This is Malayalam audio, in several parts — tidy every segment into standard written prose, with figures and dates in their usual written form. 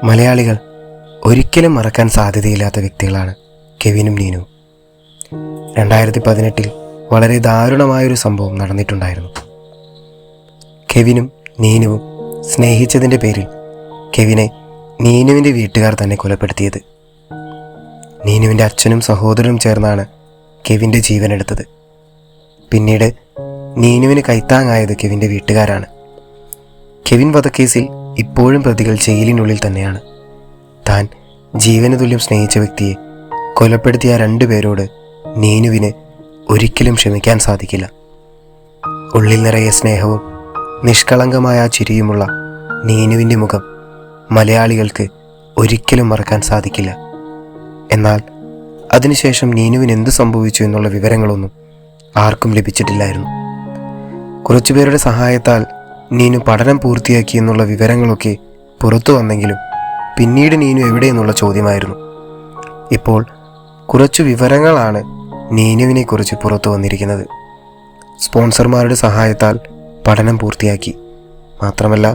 മലയാളികൾ ഒരിക്കലും മറക്കാൻ സാധ്യതയില്ലാത്ത വ്യക്തികളാണ് കെവിനും നീനുവും. 2018 വളരെ ദാരുണമായൊരു സംഭവം നടന്നിട്ടുണ്ടായിരുന്നു. കെവിനും നീനുവും സ്നേഹിച്ചതിൻ്റെ പേരിൽ കെവിനെ നീനുവിൻ്റെ വീട്ടുകാർ തന്നെ കൊലപ്പെടുത്തിയത്. നീനുവിൻ്റെ അച്ഛനും സഹോദരനും ചേർന്നാണ് കെവിൻ്റെ ജീവനെടുത്തത്. പിന്നീട് നീനുവിന് കൈത്താങ്ങായത് കെവിൻ്റെ വീട്ടുകാരാണ്. കെവിൻ വധക്കേസിൽ ഇപ്പോഴും പ്രതികൾ ജയിലിനുള്ളിൽ തന്നെയാണ്. താൻ ജീവന് തുല്യം സ്നേഹിച്ച വ്യക്തിയെ കൊലപ്പെടുത്തിയ 2 പേരോട് നീനുവിന് ഒരിക്കലും ക്ഷമിക്കാൻ സാധിക്കില്ല. ഉള്ളിൽ നിറയെ സ്നേഹവും നിഷ്കളങ്കമായ ചിരിയുമുള്ള നീനുവിൻ്റെ മുഖം മലയാളികൾക്ക് ഒരിക്കലും മറക്കാൻ സാധിക്കില്ല. എന്നാൽ അതിനുശേഷം നീനുവിന് എന്തു സംഭവിച്ചു എന്നുള്ള വിവരങ്ങളൊന്നും ആർക്കും ലഭിച്ചിട്ടില്ലായിരുന്നു. കുറച്ചുപേരുടെ സഹായത്താൽ നീനു പഠനം പൂർത്തിയാക്കി എന്നുള്ള വിവരങ്ങളൊക്കെ പുറത്തു വന്നെങ്കിലും പിന്നീട് നീനു എവിടെയെന്നുള്ള ചോദ്യമായിരുന്നു. ഇപ്പോൾ കുറച്ചു വിവരങ്ങളാണ് നീനുവിനെക്കുറിച്ച് പുറത്തു വന്നിരിക്കുന്നത്. സ്പോൺസർമാരുടെ സഹായത്താൽ പഠനം പൂർത്തിയാക്കി, മാത്രമല്ല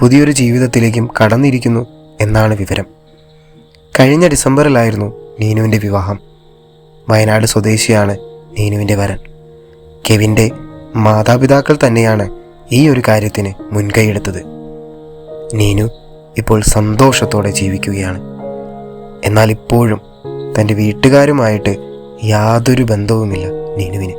പുതിയൊരു ജീവിതത്തിലേക്കും കടന്നിരിക്കുന്നു എന്നാണ് വിവരം. കഴിഞ്ഞ ഡിസംബറിലായിരുന്നു നീനുവിൻ്റെ വിവാഹം. വയനാട് സ്വദേശിയാണ് നീനുവിൻ്റെ വരൻ. കെവിൻ്റെ മാതാപിതാക്കൾ തന്നെയാണ് ഈ ഒരു കാര്യത്തിന് മുൻകൈയെടുത്തത്. നീനു ഇപ്പോൾ സന്തോഷത്തോടെ ജീവിക്കുകയാണ്. എന്നാൽ ഇപ്പോഴും തൻ്റെ വീട്ടുകാരുമായിട്ട് യാതൊരു ബന്ധവുമില്ല നീനുവിന്.